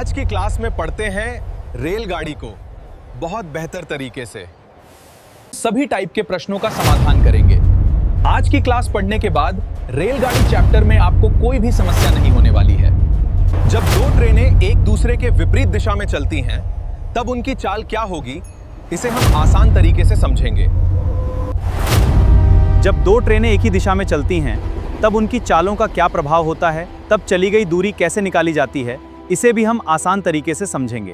आज की क्लास में पढ़ते हैं रेलगाड़ी को बहुत बेहतर तरीके से। सभी टाइप के प्रश्नों का समाधान करेंगे। आज की क्लास पढ़ने के बाद रेलगाड़ी चैप्टर में आपको कोई भी समस्या नहीं होने वाली है। जब दो ट्रेनें एक दूसरे के विपरीत दिशा में चलती हैं, तब उनकी चाल क्या होगी, इसे हम आसान तरीके से समझेंगे। जब दो ट्रेनें एक ही दिशा में चलती हैं, तब उनकी चालों का क्या प्रभाव होता है, तब चली गई दूरी कैसे निकाली जाती है, इसे भी हम आसान तरीके से समझेंगे।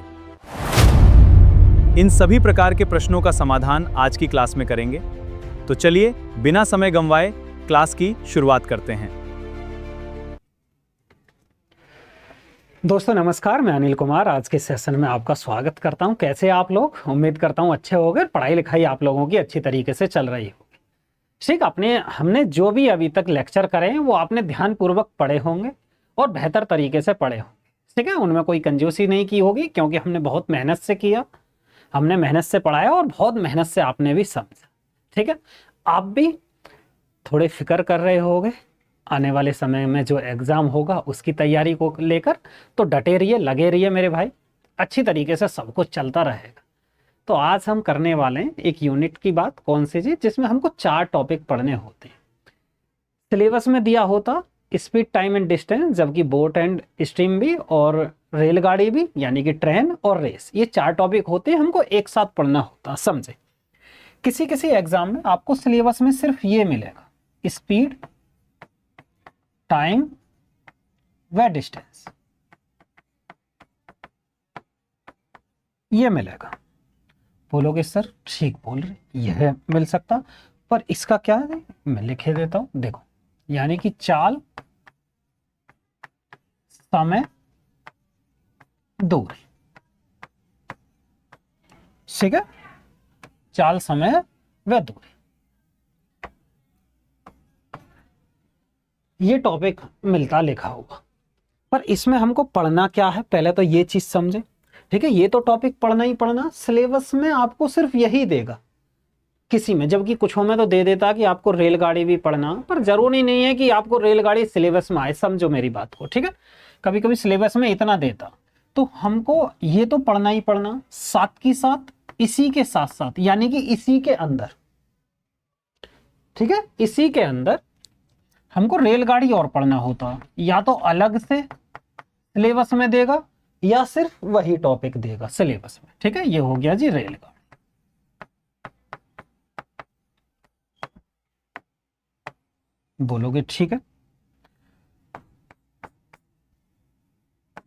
इन सभी प्रकार के प्रश्नों का समाधान आज की क्लास में करेंगे। तो चलिए बिना समय गंवाए क्लास की शुरुआत करते हैं। दोस्तों नमस्कार, मैं अनिल कुमार आज के सेशन में आपका स्वागत करता हूं। कैसे आप लोग? उम्मीद करता हूं अच्छे होंगे। पढ़ाई लिखाई आप लोगों की अच्छी तरीके से चल रही होगी। ठीक, हमने जो भी अभी तक लेक्चर करे हैं वो आपने ध्यानपूर्वक पढ़े होंगे और बेहतर तरीके से पढ़े होंगे। ठीक है, उनमें कोई कंजूसी नहीं की होगी, क्योंकि हमने बहुत मेहनत से किया, हमने मेहनत से पढ़ाया और बहुत मेहनत से आपने भी समझा। ठीक है, आप भी थोड़े फिक्र कर रहे होंगे आने वाले समय में जो एग्ज़ाम होगा उसकी तैयारी को लेकर। तो डटे रहिए, लगे रहिए मेरे भाई, अच्छी तरीके से सब कुछ चलता रहेगा। तो आज हम करने वाले हैं एक यूनिट की बात। कौन सी चीज़? जिसमें हमको 4 टॉपिक पढ़ने होते हैं। सिलेबस में दिया होता स्पीड, टाइम एंड डिस्टेंस, जबकि बोट एंड स्टीम भी और रेलगाड़ी भी, यानी कि ट्रेन और रेस, ये 4 टॉपिक होते हैं, हमको एक साथ पढ़ना होता। समझे? किसी किसी एग्जाम में आपको सिलेबस में सिर्फ ये मिलेगा, स्पीड, टाइम व डिस्टेंस, ये मिलेगा। बोलोगे सर ठीक बोल रहे, यह मिल सकता, पर इसका क्या है मैं लिखे देता हूं। देखो, यानी कि चाल, समय, दूरी। ठीक है, चाल, समय व दूरी, ये टॉपिक मिलता लिखा होगा। पर इसमें हमको पढ़ना क्या है, पहले तो ये चीज समझे। ठीक है, ये तो टॉपिक पढ़ना ही पढ़ना, सिलेबस में आपको सिर्फ यही देगा किसी में, जबकि कुछों में तो दे देता कि आपको रेलगाड़ी भी पढ़ना, पर जरूरी नहीं है कि आपको रेलगाड़ी सिलेबस में आए। समझो मेरी बात को। ठीक है, कभी कभी सिलेबस में इतना देता, तो हमको ये तो पढ़ना ही पढ़ना, साथ की साथ इसी के साथ साथ, यानी कि इसी के अंदर, ठीक है, इसी के अंदर हमको रेलगाड़ी और पढ़ना होता। या तो अलग से सिलेबस में देगा या सिर्फ वही टॉपिक देगा सिलेबस में। ठीक है, ये हो गया जी रेलगाड़ी। बोलोगे ठीक है।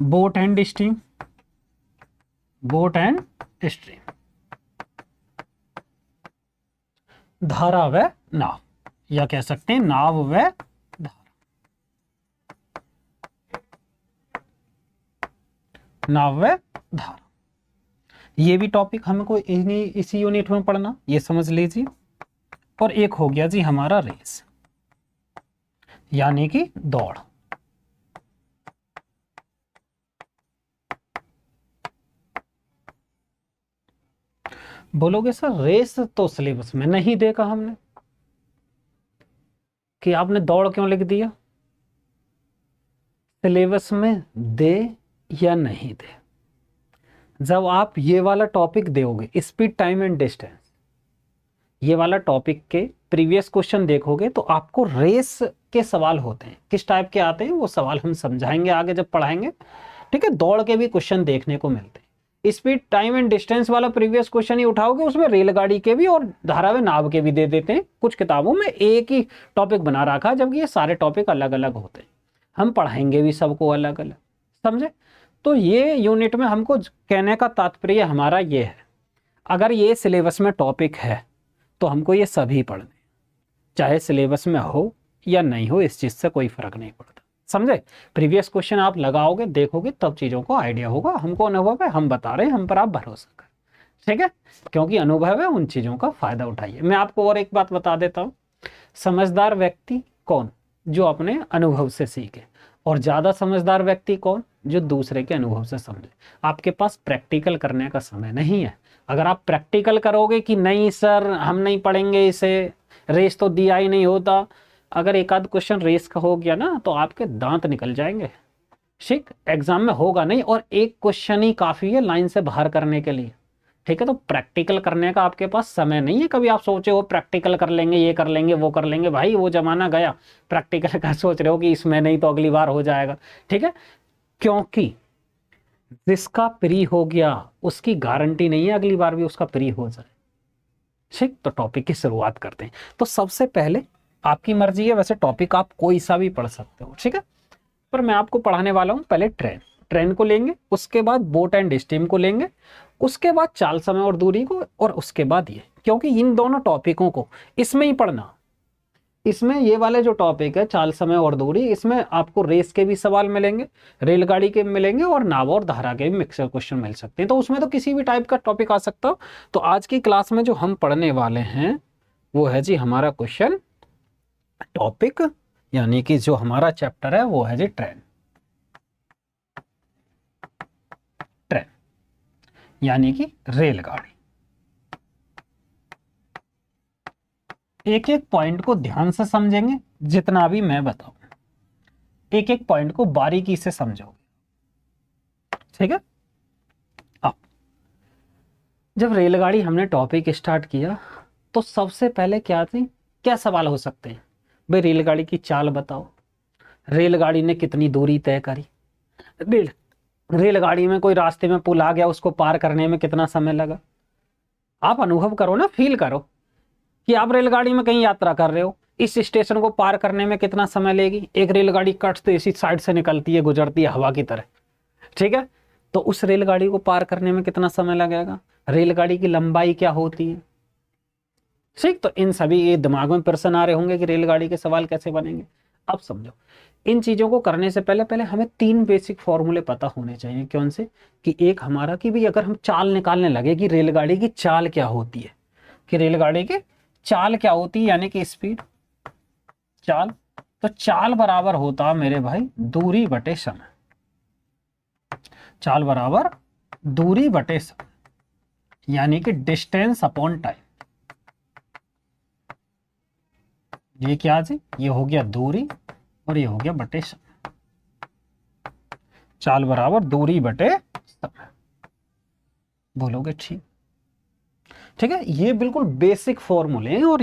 Boat and steam, boat and stream, धारा व नाव, या कह सकते हैं नाव व धारा, नाव व धारा। ये भी टॉपिक हमको इसी यूनिट में पढ़ना, ये समझ लीजिए। और एक हो गया जी हमारा रेस, यानी कि दौड़। बोलोगे सर रेस तो सिलेबस में नहीं देखा हमने, कि आपने दौड़ क्यों लिख दिया? सिलेबस में दे या नहीं दे, जब आप ये वाला टॉपिक दोगे स्पीड, टाइम एंड डिस्टेंस, ये वाला टॉपिक के प्रीवियस क्वेश्चन देखोगे तो आपको रेस के सवाल होते हैं। किस टाइप के आते हैं वो सवाल हम समझाएंगे आगे जब पढ़ाएंगे। ठीक है, दौड़ के भी क्वेश्चन देखने को मिलते हैं। स्पीड, टाइम एंड डिस्टेंस वाला प्रीवियस क्वेश्चन ही उठाओगे, उसमें रेलगाड़ी के भी और धारा व नाव के भी दे देते हैं। कुछ किताबों में एक ही टॉपिक बना रखा, जबकि ये सारे टॉपिक अलग अलग होते हैं। हम पढ़ाएंगे भी सबको अलग अलग। समझे? तो ये यूनिट में हमको कहने का तात्पर्य हमारा ये है, अगर ये सिलेबस में टॉपिक है तो हमको ये सभी पढ़ने, चाहे सिलेबस में हो या नहीं हो, इस चीज़ से कोई फर्क नहीं पड़ता। समझे? प्रीवियस क्वेश्चन आप लगाओगे, देखोगे, तब चीज़ों को आइडिया होगा। हमको अनुभव है, हम बता रहे हैं, हम पर आप भरोसा करें। ठीक है, क्योंकि अनुभव है, उन चीज़ों का फायदा उठाइए। मैं आपको और एक बात बता देता हूँ, समझदार व्यक्ति कौन? जो अपने अनुभव से सीखे। और ज़्यादा समझदार व्यक्ति कौन? जो दूसरे के अनुभव से समझे। आपके पास प्रैक्टिकल करने का समय नहीं है। अगर आप प्रैक्टिकल करोगे कि नहीं सर हम नहीं पढ़ेंगे इसे, रेस तो दिया ही नहीं होता, अगर एक आध क्वेश्चन रेस का हो गया ना तो आपके दांत निकल जाएंगे। ठीक, एग्जाम में होगा नहीं, और एक क्वेश्चन ही काफी है लाइन से बाहर करने के लिए। ठीक है, तो प्रैक्टिकल करने का आपके पास समय नहीं है। कभी आप सोचे हो प्रैक्टिकल कर लेंगे, ये कर लेंगे, वो कर लेंगे, भाई वो जमाना गया। प्रैक्टिकल का सोच रहे हो कि इसमें नहीं तो अगली बार हो जाएगा। ठीक है, क्योंकि जिसका प्री हो गया उसकी गारंटी नहीं है अगली बार भी उसका प्री हो जाए। ठीक, तो टॉपिक की शुरुआत करते हैं। तो सबसे पहले आपकी मर्जी है, वैसे टॉपिक आप कोई सा भी पढ़ सकते हो। ठीक है, पर मैं आपको पढ़ाने वाला हूं पहले ट्रेन को लेंगे, उसके बाद बोट एंड स्टीम को लेंगे, उसके बाद चाल, समय और दूरी को, और उसके बाद ये, क्योंकि इन दोनों टॉपिकों को इसमें ही पढ़ना। इसमें ये वाले जो टॉपिक है चाल, समय और दूरी, इसमें आपको रेस के भी सवाल मिलेंगे, रेलगाड़ी के मिलेंगे, और नाव और धारा के भी मिक्सर क्वेश्चन मिल सकते हैं। तो उसमें तो किसी भी टाइप का टॉपिक आ सकता हो। तो आज की क्लास में जो हम पढ़ने वाले हैं वो है जी हमारा क्वेश्चन टॉपिक, यानी कि जो हमारा चैप्टर है वो है जी ट्रेन। यानी कि रेलगाड़ी। एक एक पॉइंट को ध्यान से समझेंगे, जितना भी मैं बताऊं एक एक पॉइंट को बारीकी से समझोगे। ठीक है, अब जब रेलगाड़ी हमने टॉपिक स्टार्ट किया तो सबसे पहले क्या सवाल हो सकते हैं भाई? रेलगाड़ी की चाल बताओ, रेलगाड़ी ने कितनी दूरी तय करी, रेलगाड़ी में कोई रास्ते में पुल आ गया, उसको पार करने में कितना समय लगा। आप अनुभव करो ना, फील करो कि आप रेलगाड़ी में कहीं यात्रा कर रहे हो, इस स्टेशन को पार करने में कितना समय लेगी। एक रेलगाड़ी कट से इसी साइड से निकलती है, गुजरती है हवा की तरह। ठीक है, तो उस रेलगाड़ी को पार करने में कितना समय लगेगा, रेलगाड़ी की लंबाई क्या होती है। ठीक, तो इन सभी ये दिमाग में प्रश्न आ रहे होंगे कि रेलगाड़ी के सवाल कैसे बनेंगे। अब समझो, इन चीजों को करने से पहले हमें 3 बेसिक फॉर्मूले पता होने चाहिए। कौन से? कि एक हमारा कि भाई अगर हम चाल निकालने लगे कि रेलगाड़ी की चाल क्या होती है, कि रेलगाड़ी की चाल क्या होती है, यानी कि स्पीड, चाल। तो चाल बराबर होता मेरे भाई दूरी बटे समय। चाल बराबर दूरी बटे समय, यानी कि डिस्टेंस अपॉन टाइम। ये क्या जी? ये हो गया दूरी और ये हो गया बटे समय। चाल बराबर दूरी बटे समय। बोलोगे ठीक? ठीक है, ये बिल्कुल बेसिक फॉर्मूले हैं, और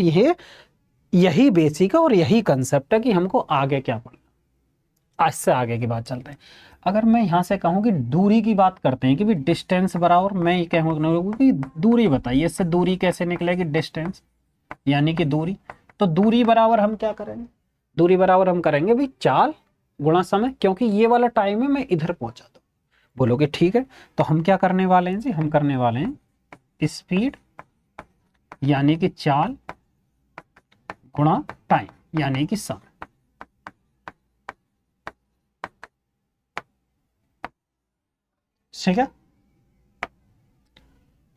यही बेसिक है और यही कंसेप्ट है कि हमको आगे क्या पढ़ना। आज से आगे की बात चलते हैं। अगर मैं यहां से कहूं कि दूरी की बात करते हैं कि भी डिस्टेंस बराबर, मैं ये कहूंगा कि दूरी बताइए, इससे दूरी कैसे निकलेगी? डिस्टेंस यानी कि दूरी। तो दूरी बराबर हम क्या करेंगे? दूरी बराबर हम करेंगे भी चाल गुणा समय, क्योंकि ये वाला टाइम है मैं इधर पहुंचा दूं। बोलोगे ठीक है, तो हम क्या करने वाले हैं जी? हम करने वाले हैं स्पीड यानी कि चाल गुणा टाइम यानी कि समय। ठीक है,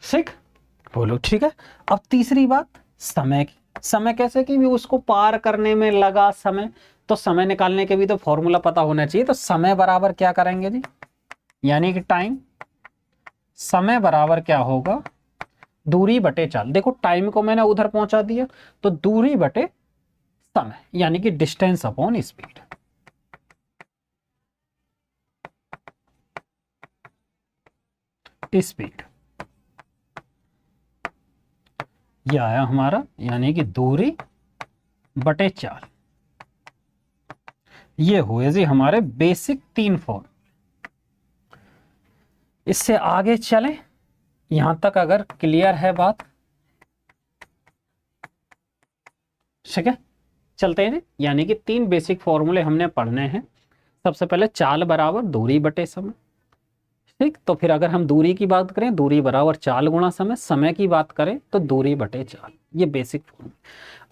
ठीक, बोलो ठीक है। अब तीसरी बात समय की। समय कैसे कि भी उसको पार करने में लगा समय, तो समय निकालने के भी तो फॉर्मूला पता होना चाहिए। तो समय बराबर क्या करेंगे जी? यानी कि टाइम। समय बराबर क्या होगा? दूरी बटे चाल। देखो टाइम को मैंने उधर पहुंचा दिया, तो दूरी बटे समय यानी कि डिस्टेंस अपॉन स्पीड। स्पीड ये आया हमारा, यानी कि दूरी बटे चाल। ये हुए जी हमारे बेसिक 3 फॉर्म। इससे आगे चलें, यहां तक अगर क्लियर है बात, ठीक है, चलते हैं। यानी कि 3 बेसिक फॉर्मूले हमने पढ़ने हैं। सबसे पहले चाल बराबर दूरी बटे समय। ठीक, तो फिर अगर हम दूरी की बात करें, दूरी बराबर चाल गुणा समय। समय की बात करें तो दूरी बटे चाल। ये बेसिक फॉर्मूले।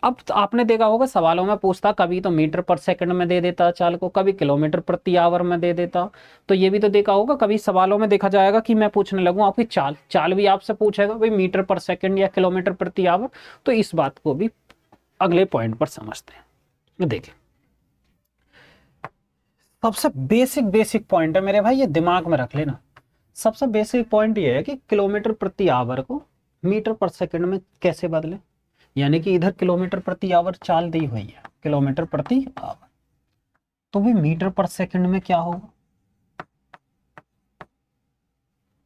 अब तो आपने देखा होगा सवालों में पूछता, कभी तो मीटर पर सेकंड में दे देता चाल को, कभी किलोमीटर प्रति आवर में दे देता। तो ये भी तो देखा होगा, कभी सवालों में देखा जाएगा कि मैं पूछने लगूं आपकी चाल भी आपसे पूछेगा भाई मीटर पर सेकंड या किलोमीटर प्रति आवर। तो इस बात को भी अगले पॉइंट पर समझते हैं। देखिए, सबसे बेसिक पॉइंट है मेरे भाई, ये दिमाग में रख लेना। सबसे बेसिक पॉइंट ये है कि किलोमीटर प्रति आवर को मीटर पर सेकंड में कैसे बदले। यानी कि इधर किलोमीटर प्रति आवर चाल दी हुई है, किलोमीटर प्रति आवर, तो भी मीटर पर सेकंड में क्या होगा?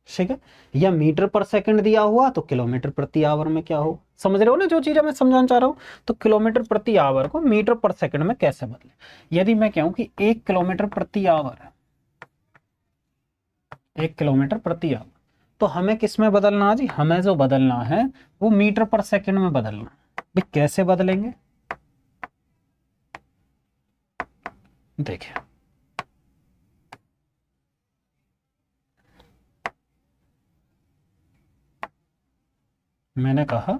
ठीक है, या मीटर पर सेकंड दिया हुआ तो किलोमीटर प्रति आवर में क्या हो, समझ रहे हो ना जो चीज़ मैं समझाना चाह रहा हूँ। तो किलोमीटर प्रति आवर को मीटर पर सेकंड में कैसे बदले। यदि मैं कहूँ कि 1 किलोमीटर प्रति आवर है, 1 किलोमीटर प्रति आवर, तो हमें किस में बदलना है जी, हमें जो बदलना है वो मीटर पर सेकंड में बदलना है। भाई कैसे बदलेंगे, देखिए मैंने कहा,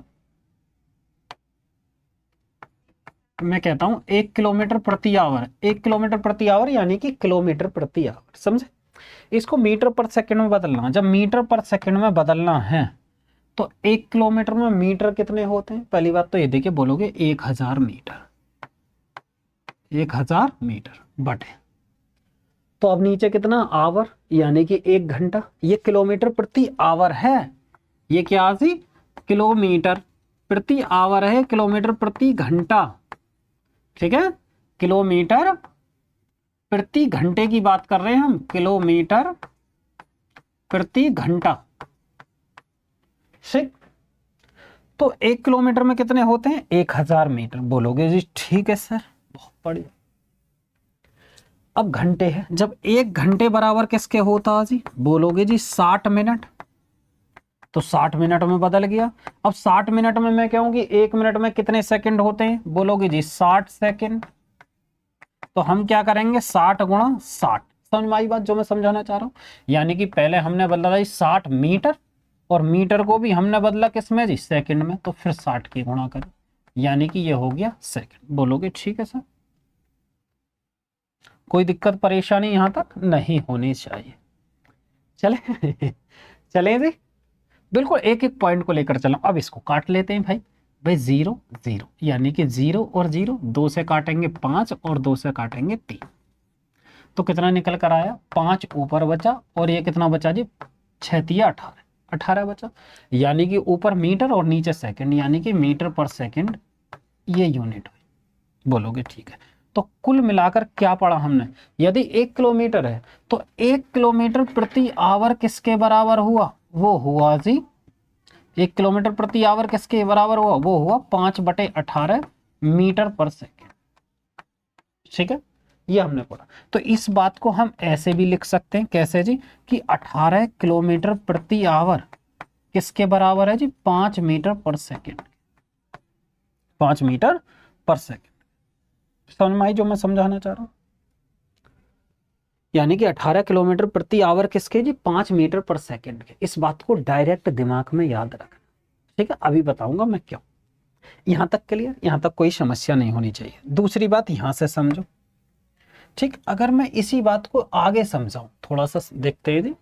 मैं कहता हूं 1 किलोमीटर प्रति आवर, 1 किलोमीटर प्रति आवर यानी कि किलोमीटर प्रति आवर, समझे। इसको मीटर पर सेकंड में बदलना, जब मीटर पर सेकंड में बदलना है तो 1 किलोमीटर में मीटर कितने होते हैं। पहली बात तो ये देखिए, बोलोगे 1000 मीटर, 1000 मीटर बटे, तो अब नीचे कितना आवर यानी कि 1 घंटा। ये किलोमीटर प्रति आवर है, ये क्या थी, किलोमीटर प्रति आवर है, किलोमीटर प्रति घंटा, ठीक है। किलोमीटर प्रति घंटे की बात कर रहे हैं हम, किलोमीटर प्रति घंटा, ठीक। तो 1 किलोमीटर में कितने होते हैं, 1000 मीटर। बोलोगे जी ठीक है सर, बहुत बढ़िया। अब घंटे है, जब 1 घंटे बराबर किसके होता है जी, बोलोगे जी 60 मिनट, तो 60 मिनट में बदल गया। अब 60 मिनट में मैं कहूंगी 1 मिनट में कितने सेकंड होते हैं, बोलोगे जी 60 सेकंड। तो हम क्या करेंगे, 60 गुणा 60। समझ में आई बात जो मैं समझाना चाह रहा हूं। यानी कि पहले हमने बदला जी 60 मीटर, और मीटर को भी हमने बदला किस में जी, सेकंड में, तो फिर 60 की गुणा करें, यानी कि ये हो गया सेकंड। बोलोगे ठीक है सर, कोई दिक्कत परेशानी यहां तक नहीं होनी चाहिए। चले चले जी, बिल्कुल एक एक पॉइंट को लेकर चलो। अब इसको काट लेते हैं भाई, 0 0 यानी कि 0 और 0, 2 से काटेंगे 5 और 2 से काटेंगे 3, तो कितना निकल कर आया, 5 ऊपर बचा और ये कितना बचा जी, 6 तिया 18, 18 बचा। यानी कि ऊपर मीटर और नीचे सेकंड, यानी कि मीटर पर सेकंड ये यूनिट हुई। बोलोगे ठीक है। तो कुल मिलाकर क्या पढ़ा हमने, यदि 1 किलोमीटर है तो 1 किलोमीटर प्रति आवर किसके बराबर हुआ, वो हुआ जी 1 किलोमीटर प्रति आवर किसके बराबर हुआ, वो हुआ 5/18 मीटर पर सेकेंड, ठीक है। ये हमने पढ़ा। तो इस बात को हम ऐसे भी लिख सकते हैं, कैसे जी, कि 18 किलोमीटर प्रति आवर किसके बराबर है जी, 5 मीटर पर सेकेंड, 5 मीटर पर सेकेंड। समझ में आई जो मैं समझाना चाह रहा हूं। यानी कि 18 किलोमीटर प्रति आवर किसके जी, 5 मीटर पर सेकंड के। इस बात को डायरेक्ट दिमाग में याद रखना, ठीक है। अभी बताऊंगा मैं क्यों। यहां तक क्लियर, यहां तक कोई समस्या नहीं होनी चाहिए। दूसरी बात यहां से समझो, ठीक। अगर मैं इसी बात को आगे समझाऊं, थोड़ा सा देखते हैं जी,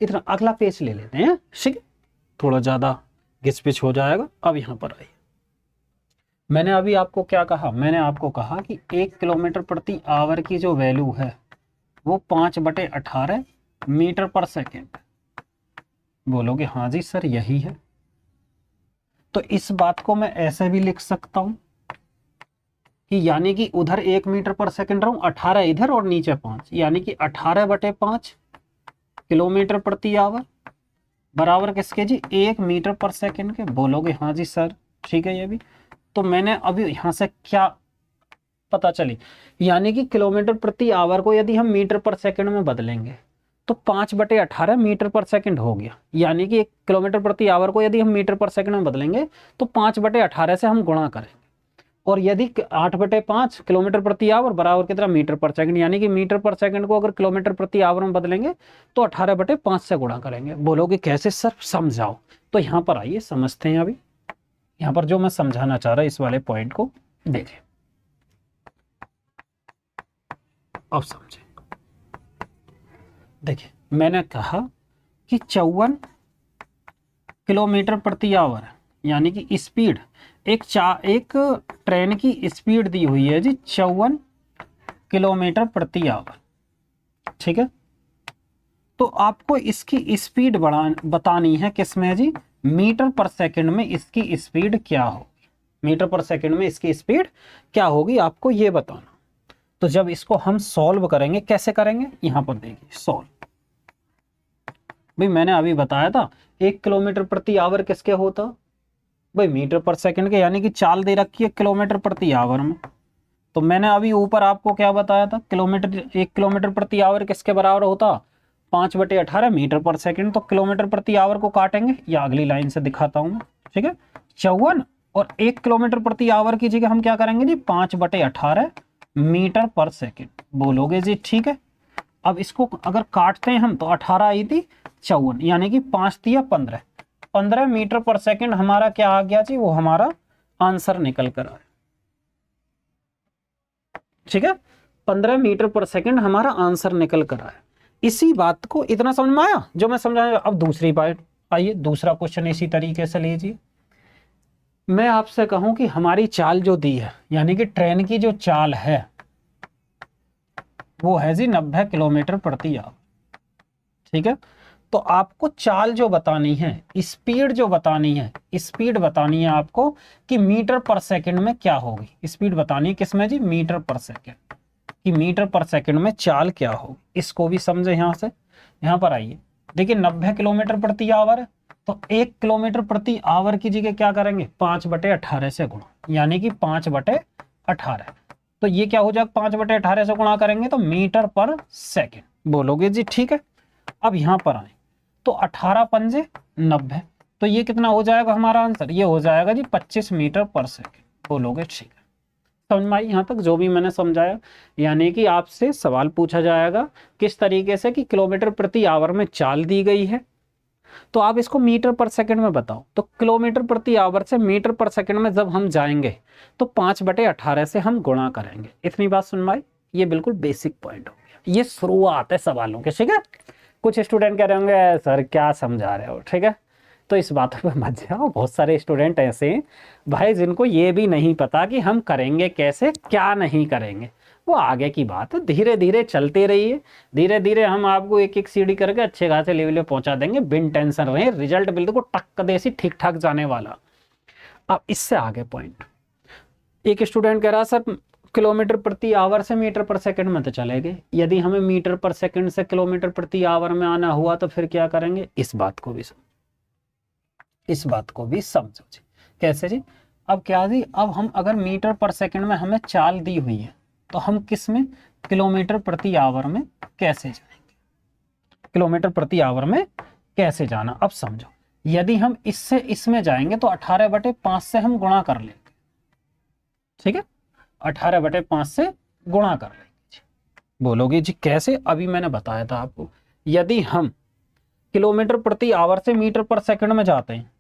इतना अगला पेज ले लेते हैं, ठीक है, थोड़ा ज्यादा घिच-पिच हो जाएगा। अब यहां पर आइए, मैंने अभी आपको क्या कहा, मैंने आपको कहा कि 1 किलोमीटर प्रति आवर की जो वैल्यू है वो 5/18 मीटर पर सेकेंड। बोलोगे हाँ जी सर यही है। तो इस बात को मैं ऐसे भी लिख सकता हूं कि यानी कि उधर 1 मीटर पर सेकेंड रहूं, 18 इधर और नीचे 5, यानी कि 18/5 किलोमीटर प्रति आवर बराबर किसके जी, 1 मीटर पर सेकेंड के। बोलोगे हाँ जी सर ठीक है ये भी। तो मैंने अभी यहां से क्या पता चली, यानी कि किलोमीटर प्रति आवर को यदि हम मीटर पर सेकंड में बदलेंगे तो 5/18 मीटर पर सेकंड हो गया। यानी कि 1 किलोमीटर प्रति आवर को यदि हम मीटर पर सेकंड में बदलेंगे तो 5/18 से हम गुणा करेंगे, और यदि 8/5 किलोमीटर प्रति आवर बराबर कितना, मीटर पर सेकंड, यानी कि मीटर पर सेकंड को अगर किलोमीटर प्रति आवर में बदलेंगे तो 18/5 से गुणा करेंगे। बोलोगे कैसे सर, समझाओ। तो यहाँ पर आइए समझते हैं। अभी यहाँ पर जो मैं समझाना चाह रहा इस वाले पॉइंट को देखिए, अब समझे। देखिए मैंने कहा कि 54 किलोमीटर प्रति आवर, यानी कि स्पीड, एक ट्रेन की स्पीड दी हुई है जी 54 किलोमीटर प्रति आवर, ठीक है। तो आपको इसकी स्पीड बतानी है किसमें जी, मीटर पर सेकंड में इसकी स्पीड क्या होगी, मीटर पर सेकंड में इसकी स्पीड क्या होगी आपको ये बताना। तो जब इसको हम सॉल्व करेंगे, कैसे करेंगे, यहां पर देखिए सॉल्व, भाई मैंने अभी बताया था 1 किलोमीटर प्रति आवर किसके होता, भाई मीटर पर सेकंड के, यानी कि चाल दे रखी है किलोमीटर प्रति आवर में। तो मैंने अभी ऊपर आपको क्या बताया था, किलोमीटर 1 किलोमीटर प्रति आवर किसके बराबर होता, 5/18 मीटर पर सेकंड। तो किलोमीटर प्रति आवर को काटेंगे, या अगली लाइन से दिखाता हूँ मैं, ठीक है, 54, और 1 किलोमीटर प्रति आवर की जगह हम क्या करेंगे जी, 5/18 मीटर पर सेकंड। बोलोगे जी ठीक है। अब इसको अगर काटते हैं हम तो 18 आई थी 54, यानी कि 5 दिया 15, 15 मीटर पर सेकंड हमारा क्या आ गया जी, वो हमारा आंसर निकल कर आया। ठीक है, 15 मीटर पर सेकंड हमारा आंसर निकल कर आया। इसी बात को इतना समझ में आया जो मैं समझाया। अब दूसरी बात, आइए दूसरा क्वेश्चन इसी तरीके से लीजिए। मैं आपसे कहूं कि हमारी चाल जो दी है, यानी कि ट्रेन की जो चाल है वो है जी 90 किलोमीटर प्रति आवर। ठीक है, तो आपको चाल जो बतानी है, स्पीड जो बतानी है, स्पीड बतानी है आपको कि मीटर पर सेकंड में क्या होगी। स्पीड बतानी है किसमें जी, मीटर पर सेकंड, कि मीटर पर सेकंड में चाल क्या होगी। इसको भी समझे। यहां से यहां पर आइए, देखिए 90 किलोमीटर प्रति आवर है, तो 1 किलोमीटर प्रति आवर की जगह क्या करेंगे, 5/18 से गुणा, यानी कि 5/18। तो ये क्या हो जाएगा, 5/18 से गुणा करेंगे तो मीटर पर सेकंड। बोलोगे जी ठीक है। अब यहां पर आए तो 18 पंजे 90, तो ये कितना हो जाएगा हमारा आंसर, ये हो जाएगा जी 25 मीटर पर सेकंड। बोलोगे ठीक है। समझ में आई यहाँ तक जो भी मैंने समझाया। यानी कि आपसे सवाल पूछा जाएगा किस तरीके से, कि किलोमीटर प्रति आवर में चाल दी गई है, तो आप इसको मीटर पर सेकंड में बताओ। तो किलोमीटर प्रति आवर से मीटर पर सेकंड में जब हम जाएंगे तो 5/18 से हम गुणा करेंगे। इतनी बात सुन पाई, ये बिल्कुल बेसिक पॉइंट हो गया, ये शुरुआत है सवालों के। ठीक है, कुछ स्टूडेंट कह रहे होंगे सर क्या समझा रहे हो, ठीक है, तो इस बात पर मत जाओ। बहुत सारे स्टूडेंट ऐसे हैं भाई जिनको ये भी नहीं पता कि हम करेंगे कैसे, क्या नहीं करेंगे, वो आगे की बात है। धीरे धीरे चलते रहिए, धीरे धीरे हम आपको एक एक सीढ़ी करके अच्छे खासे लेवल पे पहुंचा देंगे, बिन टेंशन रहे। रिजल्ट बिल्कुल टक्क देसी ठीक ठाक जाने वाला। अब इससे आगे पॉइंट, एक स्टूडेंट कह रहा सर किलोमीटर प्रति आवर से मीटर पर सेकंड में तो चले गए, यदि हमें मीटर पर सेकंड से किलोमीटर प्रति आवर में आना हुआ तो फिर क्या करेंगे। इस बात को भी समझो जी। कैसे जी, अब क्या जी, अब हम अगर मीटर पर सेकंड में हमें चाल दी हुई है तो हम किस में, किलोमीटर प्रति आवर में कैसे जाएंगे, किलोमीटर प्रति आवर में कैसे जाना। अब समझो, यदि हम इससे इसमें जाएंगे तो 18/5 से हम गुणा कर लेंगे। ठीक है, 18/5 से गुणा कर लेंगे। बोलोगे जी कैसे, अभी मैंने बताया था आपको। यदि हम किलोमीटर प्रति आवर से मीटर पर सेकंड में जाते हैं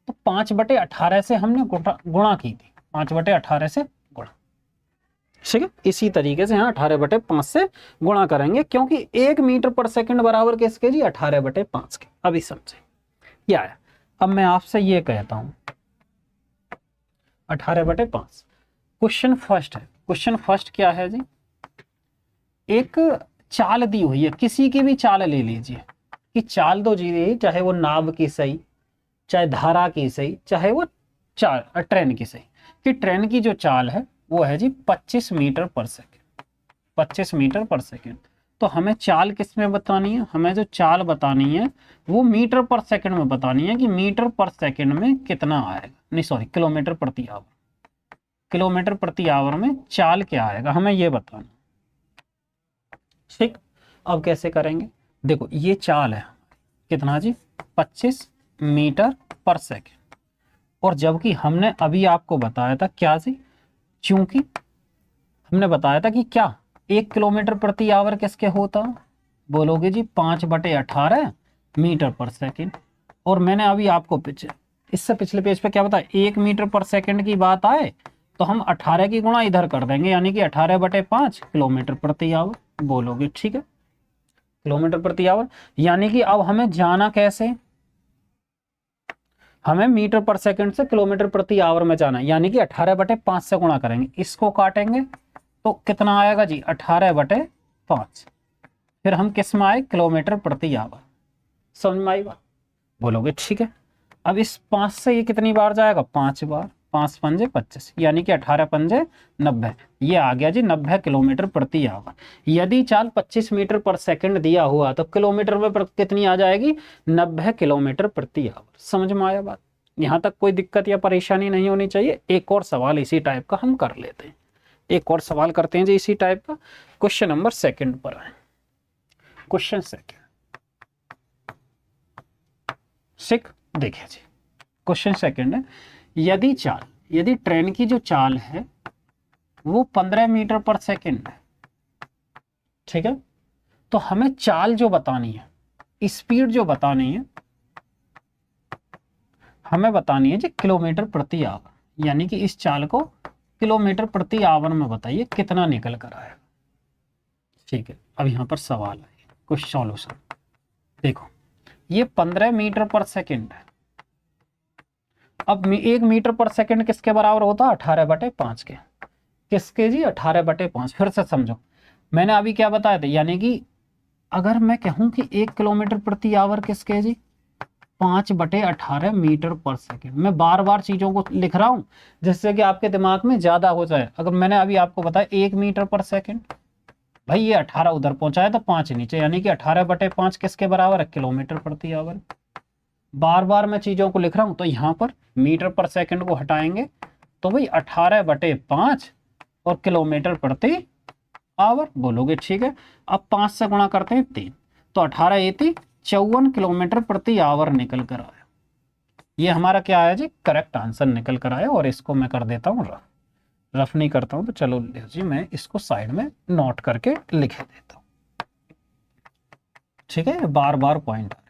तो 5/18 से हमने गुणा की थी, 5/18 से गुणा। ठीक है, इसी तरीके से यहाँ 18/5 से गुणा करेंगे, क्योंकि 1 मीटर पर सेकंड बराबर किसके जी, 18/5 के। अभी समझे क्या है। अब मैं आपसे ये कहता हूं 18/5। क्वेश्चन फर्स्ट है, क्वेश्चन फर्स्ट क्या है जी, एक चाल दी हुई है, किसी की भी चाल ले लीजिए, कि चाल दो जी, चाहे वो नाव की सही, चाहे धारा की सही, चाहे वो ट्रेन की सही, कि ट्रेन की जो चाल है वो है जी 25 मीटर पर सेकंड, 25 मीटर पर सेकंड। तो हमें चाल किस में बतानी है, हमें जो चाल बतानी है वो मीटर पर सेकंड में बतानी है, कि मीटर पर सेकंड में कितना आएगा, नहीं सॉरी किलोमीटर प्रति आवर, किलोमीटर प्रति आवर में चाल क्या आएगा हमें ये बताना। ठीक, अब कैसे करेंगे, देखो ये चाल है कितना जी, 25 मीटर पर सेकंड, और जबकि हमने अभी आपको बताया था क्या जी, चूंकि हमने बताया था कि क्या 1 किलोमीटर प्रति आवर किसके होता, बोलोगे जी 5/18 मीटर पर सेकंड। और मैंने अभी आपको इससे पिछले पेज पे क्या बताया, 1 मीटर पर सेकंड की बात आए तो हम 18 की गुणा इधर कर देंगे, यानी कि 18/5 किलोमीटर प्रति आवर। बोलोगे ठीक है, किलोमीटर प्रति आवर। यानी कि अब हमें जाना कैसे, हमें मीटर पर सेकंड से किलोमीटर प्रति आवर में जाना है, यानी कि 18/5 से गुणा करेंगे, इसको काटेंगे तो कितना आएगा जी 18/5। फिर हम किस में आए, किलोमीटर प्रति आवर। समझ में आई बात, बोलोगे ठीक है। अब इस 5 से ये कितनी बार जाएगा, 5 बार, 5 पंजे 25, यानी कि 18 पंजे 90। ये आ गया जी 90 किलोमीटर प्रति आवर। यदि चाल 25 मीटर पर सेकंड दिया हुआ तो किलोमीटर में कितनी आ जाएगी? 90 किलोमीटर प्रति आवर। समझ में आया बात? यहाँ तक कोई दिक्कत या परेशानी नहीं होनी चाहिए। एक और सवाल इसी टाइप का हम कर लेते हैं, एक और सवाल करते हैं जी इसी टाइप का। क्वेश्चन नंबर सेकंड पर आए। क्वेश्चन सेकंड देखिए जी, क्वेश्चन सेकंड है, यदि ट्रेन की जो चाल है वो 15 मीटर पर सेकंड है, ठीक है, तो हमें चाल जो बतानी है, स्पीड जो बतानी है, हमें बतानी है जी किलोमीटर प्रति आवर, यानी कि इस चाल को किलोमीटर प्रति आवर में बताइए कितना निकल कर आएगा। ठीक है, अब यहां पर सवाल है, कुछ सॉल्यूशन देखो। ये 15 मीटर पर सेकंड है। अब 1 मीटर पर सेकंड किसके बराबर होता है? 18/5 के। किसके जी? 18/5। फिर से समझो, मैंने अभी क्या बताया था, यानी कि अगर मैं कहूं कि 1 किलोमीटर प्रति आवर किसके जी? 5/18 मीटर पर सेकंड। मैं बार बार चीजों को लिख रहा हूं जिससे कि आपके दिमाग में ज्यादा हो जाए। अगर मैंने अभी आपको बताया 1 मीटर पर सेकंड, भाई ये 18 उधर पहुंचा है तो 5 नीचे, यानी कि 18/5 किसके बराबर है? किलोमीटर प्रति आवर। बार बार मैं चीजों को लिख रहा हूं तो यहां पर मीटर पर सेकंड को हटाएंगे तो भाई 18/5 और किलोमीटर प्रति आवर बोलोगे, ठीक है। अब 5 से गुणा करते हैं 3, तो 18 एती 54 किलोमीटर प्रति आवर निकल कर आया। ये हमारा क्या आया जी? करेक्ट आंसर निकल कर आया। और इसको मैं कर देता हूँ रफ नहीं करता हूं तो चलो जी मैं इसको साइड में नोट करके लिख देता हूं, ठीक है। बार बार पॉइंट आ रहे,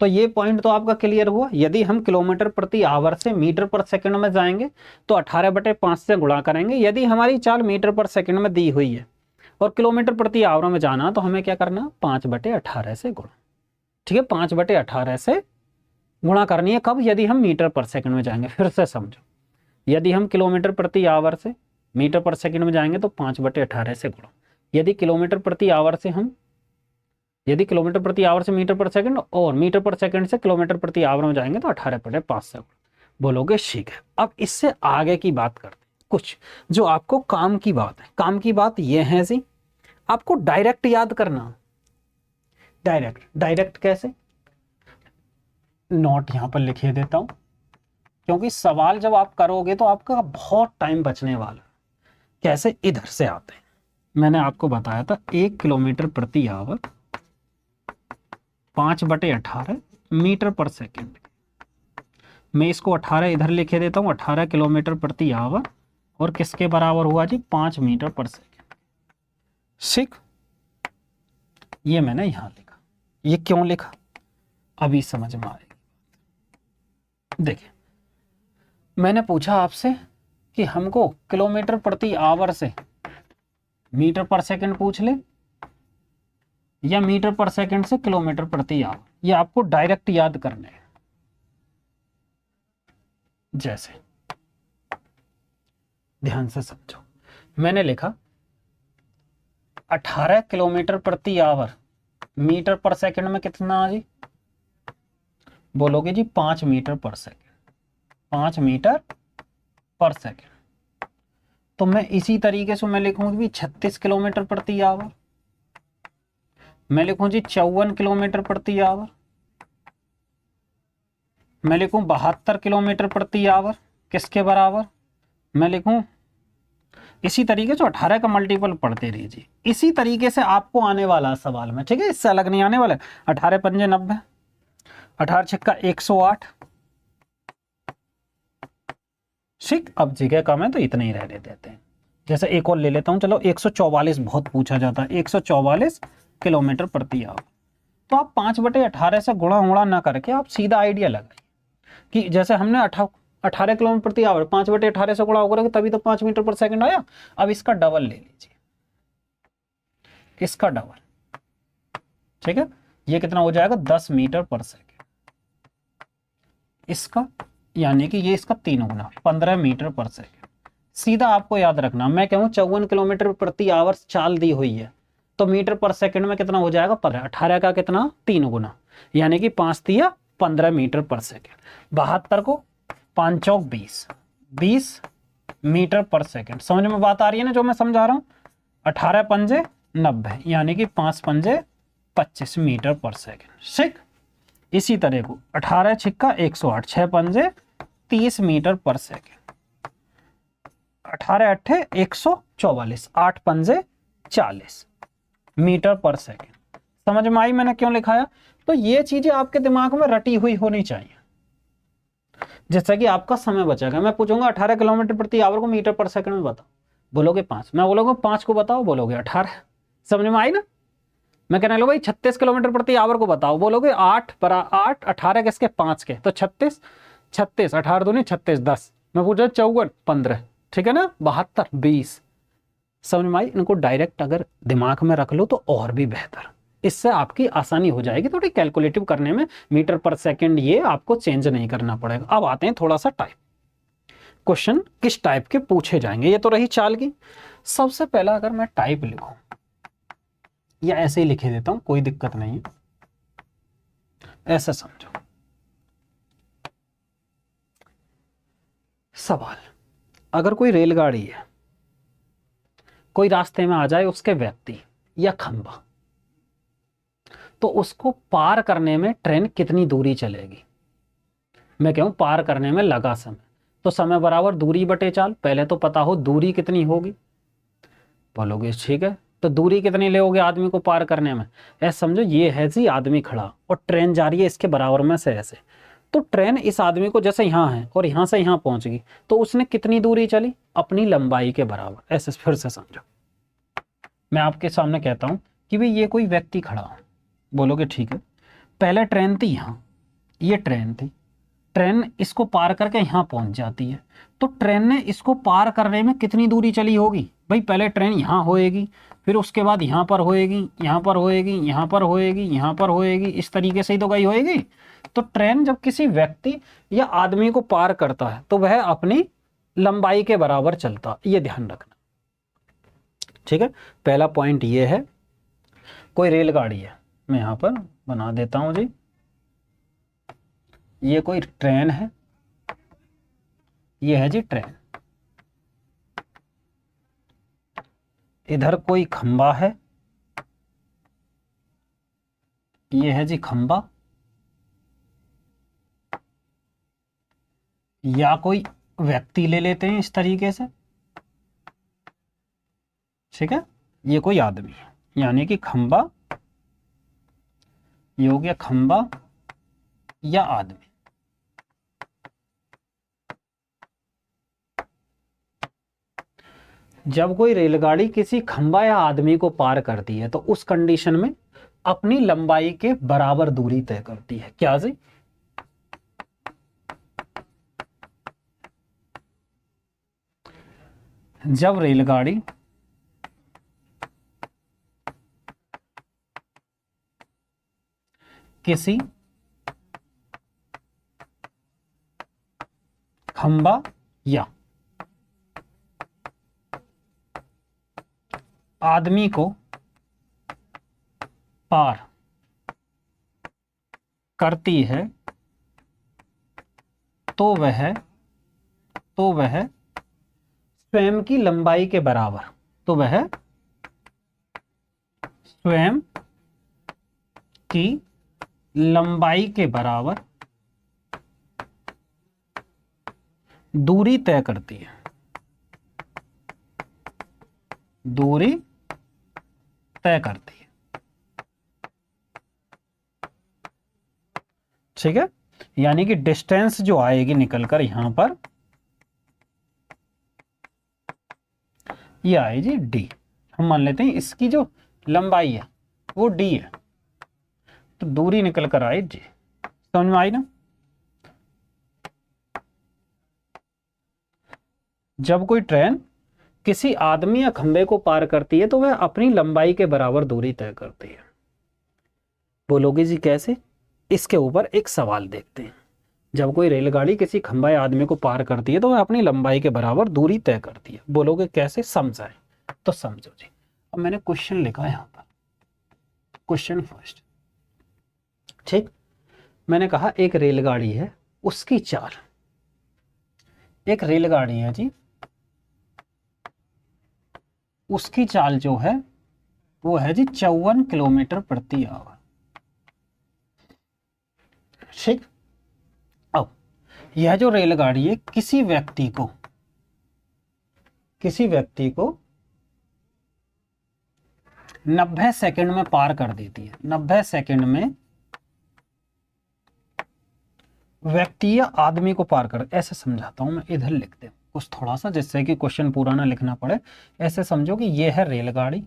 तो ये पॉइंट तो आपका क्लियर हुआ। यदि हम किलोमीटर प्रति आवर से मीटर पर सेकंड में जाएंगे तो 18/5 से गुणा करेंगे। यदि हमारी चाल मीटर पर सेकंड में दी हुई है और किलोमीटर प्रति आवर में जाना तो हमें क्या करना? 5/18 से गुणा, ठीक है। 5/18 से गुणा करनी है कब? यदि हम मीटर पर सेकंड में जाएंगे। फिर से समझो, यदि हम किलोमीटर प्रति आवर से मीटर पर सेकंड में जाएंगे तो 5/18 से गुणा। यदि किलोमीटर प्रति आवर से मीटर पर सेकंड और मीटर पर सेकंड से किलोमीटर प्रति आवर में जाएंगे तो 18/5 से गुणा। बोलोगे ठीक है। अब इससे आगे की बात करते हैं, कुछ जो आपको काम की बात है। काम की बात ये है जी, आपको डायरेक्ट याद करना। डायरेक्ट कैसे? नोट यहां पर लिखे देता हूं, क्योंकि सवाल जब आप करोगे तो आपका बहुत टाइम बचने वाला। कैसे? इधर से आते हैं। मैंने आपको बताया था 1 किलोमीटर प्रति आवर 5/18 मीटर पर सेकंड। मैं इसको 18 इधर लिखे देता हूं, 18 किलोमीटर प्रति आवर और किसके बराबर हुआ जी? 5 मीटर पर सेकंड। ठीक, ये मैंने यहां लिखा। ये क्यों लिखा अभी समझ में आएगी। देखिए, मैंने पूछा आपसे कि हमको किलोमीटर प्रति आवर से मीटर पर सेकंड पूछ ले या मीटर पर सेकंड से किलोमीटर प्रति आवर। ये आपको डायरेक्ट याद करने हैं। जैसे ध्यान से समझो, मैंने लिखा 18 किलोमीटर प्रति आवर मीटर पर सेकंड में कितना जी? बोलोगे जी 5 मीटर पर सेकंड। 5 मीटर पर सेकंड। तो मैं इसी तरीके से मैं लिखूंगी भी 36 किलोमीटर प्रति आवर। मैं लिखूं जी 54 किलोमीटर प्रति आवर। मैं लिखूं 72 किलोमीटर प्रति आवर किसके बराबर? मैं लिखूं इसी तरीके से 18 का मल्टीपल पढ़ते रहिए। इसी तरीके से आपको आने वाला सवाल में, ठीक है, इससे अलग नहीं आने वाला। 18 पंजे 90, 18 छक्का 108। ठीक, अब जगह कम है तो इतना ही रहने देते हैं। जैसे एक और ले लेता हूं, चलो 144 बहुत पूछा जाता है, 144 किलोमीटर प्रति आवर। तो आप 5/18 से गुणा उड़ा ना करके आप सीधा आइडिया लगाइए कि जैसे हमने 18 किलोमीटर प्रति आवर 5/18 से गुणा होगा तभी तो 5 मीटर पर सेकंड आया। अब इसका डबल ले लीजिए, इसका डबल, ठीक है। ये कितना हो जाएगा? 10 मीटर पर सेकंड। इसका यानी कि ये इसका 3 गुना 15 मीटर पर सेकंड। सीधा आपको याद रखना, मैं कहूँ 54 किलोमीटर प्रति आवर चाल दी हुई है तो मीटर पर सेकंड में कितना हो जाएगा? 15। 18 का कितना? 3 गुना, यानी कि 5 तिया 15 मीटर पर सेकंड। 72 को 5 चौक 20, 20 मीटर पर सेकंड। समझ में बात आ रही है ना जो मैं समझा रहा हूं? 18 पंजे 90 यानी कि 5 पंजे 25 मीटर पर सेकंड। ठीक, इसी तरह को 18 छिक्का 108, 6 पंजे 30 मीटर पर सेकंड। 18 अट्ठे 144, 8 पंजे 40 मीटर पर सेकंड। समझ में आई मैंने क्यों लिखाया? तो ये चीजें आपके दिमाग में रटी हुई होनी चाहिए, जैसा कि आपका समय बचेगा। मैं पूछूंगा 18 किलोमीटर प्रति आवर को मीटर पर सेकंड में बताओ, बोलोगे 5। मैं बोलोगे 5 को बताओ, बोलोगे 18। समझ में आई ना? मैं कहने लगा भाई 36 किलोमीटर प्रति आवर को बताओ, बोलोगे 8 पर 8, 18 किसके 5 के, तो 36, 36 18 दूनी 36 10। मैं पूछ रहा 54 15, ठीक है ना, 72 20। समझ में आई? इनको डायरेक्ट अगर दिमाग में रख लो तो और भी बेहतर, इससे आपकी आसानी हो जाएगी थोड़ी कैलकुलेटिव करने में। मीटर पर सेकंड ये आपको चेंज नहीं करना पड़ेगा। अब आते हैं थोड़ा सा टाइप, क्वेश्चन किस टाइप के पूछे जाएंगे। ये तो रही चाल की। सबसे पहला अगर मैं टाइप लिखूं या ऐसे ही लिखे देता हूं, कोई दिक्कत नहीं है, ऐसा समझो। सवाल, अगर कोई रेलगाड़ी है, कोई रास्ते में आ जाए उसके व्यक्ति या खंभा, तो उसको पार करने में ट्रेन कितनी दूरी चलेगी? मैं कहूं पार करने में लगा समय, तो समय बराबर दूरी बटे चाल। पहले तो पता हो दूरी कितनी होगी, बोलोगे ठीक है, तो दूरी कितनी लेोगे आदमी को पार करने में? ऐसे समझो ये है जी आदमी खड़ा और ट्रेन जा रही है इसके बराबर में से ऐसे, तो ट्रेन इस आदमी को जैसे यहाँ है और यहाँ से यहाँ पहुंच गई, तो उसने कितनी दूरी चली? अपनी लंबाई के बराबर। ऐसे फिर से समझो, मैं आपके सामने कहता हूं कि भाई ये कोई व्यक्ति खड़ा हो, बोलोगे ठीक है, पहले ट्रेन थी यहाँ, ये ट्रेन थी, ट्रेन इसको पार करके यहाँ पहुंच जाती है, तो ट्रेन ने इसको पार करने में कितनी दूरी चली होगी? भाई पहले ट्रेन यहाँ होएगी, फिर उसके बाद यहाँ पर होएगी, यहाँ पर होएगी, यहाँ पर होएगी, यहाँ पर होएगी, इस तरीके से ही तो गई होएगी। तो ट्रेन जब किसी व्यक्ति या आदमी को पार करता है तो वह अपनी लंबाई के बराबर चलता, ये ध्यान रखना। ठीक है, पहला पॉइंट ये है। कोई रेलगाड़ी है, मैं यहां पर बना देता हूं जी, ये कोई ट्रेन है, ये है जी ट्रेन, इधर कोई खंबा है, ये है जी खंबा, या कोई व्यक्ति ले लेते हैं इस तरीके से, ठीक है, ये कोई आदमी है, यानी कि खंबा, ये हो गया खंबा या आदमी। जब कोई रेलगाड़ी किसी खंबा या आदमी को पार करती है तो उस कंडीशन में अपनी लंबाई के बराबर दूरी तय करती है। क्या जी? जब रेलगाड़ी किसी खंबा या आदमी को पार करती है तो वह स्वयं की लंबाई के बराबर, तो वह स्वयं की लंबाई के बराबर दूरी तय करती है, दूरी तय करती है। ठीक है, यानी कि डिस्टेंस जो आएगी निकलकर यहां पर, ये आएगी डी। हम मान लेते हैं इसकी जो लंबाई है वो डी है, तो दूरी निकल कर आई जी। समझ में आई ना? जब कोई ट्रेन किसी आदमी या खंबे को पार करती है तो वह अपनी लंबाई के बराबर दूरी तय करती है। बोलोगे जी कैसे? इसके ऊपर एक सवाल देखते हैं। जब कोई रेलगाड़ी किसी खंबा या आदमी को पार करती है तो वह अपनी लंबाई के बराबर दूरी तय करती है। बोलोगे कैसे? समझाएं तो समझो जी। अब मैंने क्वेश्चन लिखा है यहां पर, क्वेश्चन फर्स्ट। ठीक, मैंने कहा एक रेलगाड़ी है, उसकी चाल एक रेलगाड़ी है जी, उसकी चाल जो है वो है जी 54 किलोमीटर प्रति आवर। ठीक, अब यह जो रेलगाड़ी है किसी व्यक्ति को 90 सेकंड में पार कर देती है। 90 सेकंड में व्यक्ति या आदमी को पार कर, ऐसे समझाता हूं मैं, इधर लिखते हैं कुछ थोड़ा सा, जिससे कि क्वेश्चन पूरा ना लिखना पड़े। ऐसे समझो कि ये है रेलगाड़ी,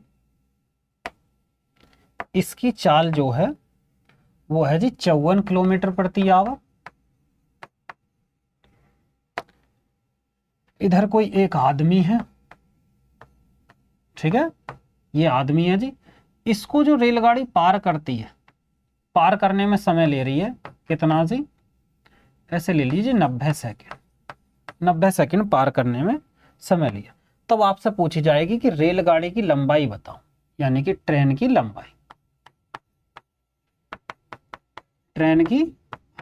इसकी चाल जो है वो है जी 54 किलोमीटर प्रति आवर। इधर कोई एक आदमी है, ठीक है, ये आदमी है जी। इसको जो रेलगाड़ी पार करती है, पार करने में समय ले रही है कितना जी, ऐसे ले लीजिए 90 सेकंड। 90 सेकंड पार करने में समय लिया। तब आपसे पूछी जाएगी कि रेलगाड़ी की लंबाई बताओ, यानी कि ट्रेन की लंबाई। ट्रेन की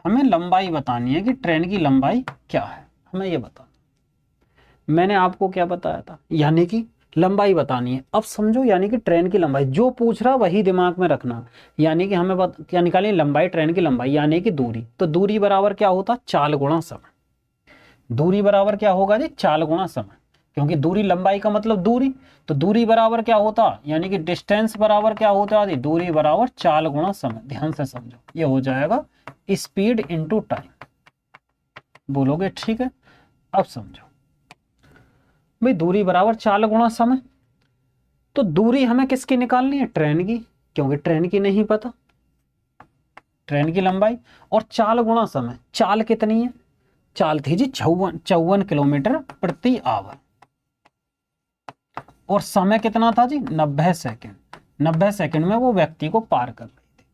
हमें लंबाई बतानी है कि ट्रेन की लंबाई क्या है, हमें ये बताना। मैंने आपको क्या बताया था, यानी कि लंबाई बतानी है। अब समझो, यानी कि ट्रेन की लंबाई जो पूछ रहा वही दिमाग में रखना। यानी कि हमें क्या निकालनी, लंबाई, ट्रेन की लंबाई यानी कि दूरी। तो दूरी बराबर क्या होता, चाल गुणा समय। दूरी बराबर क्या होगा जी, चाल गुणा समय, क्योंकि दूरी लंबाई का मतलब दूरी। तो दूरी बराबर क्या होता, यानी कि डिस्टेंस बराबर क्या होता है, दूरी बराबर चाल गुणा समय। ध्यान से समझो, ये हो जाएगा स्पीड इंटू टाइम। बोलोगे ठीक है। अब समझो भाई, दूरी बराबर चाल गुणा समय। तो दूरी हमें किसकी निकालनी है, ट्रेन की, क्योंकि ट्रेन की नहीं पता, ट्रेन की लंबाई। और चाल गुणा समय, चाल कितनी है, चाल थी जी 54 किलोमीटर प्रति आवर, और समय कितना था जी 90 सेकंड। 90 सेकंड में वो व्यक्ति को पार कर रही थी,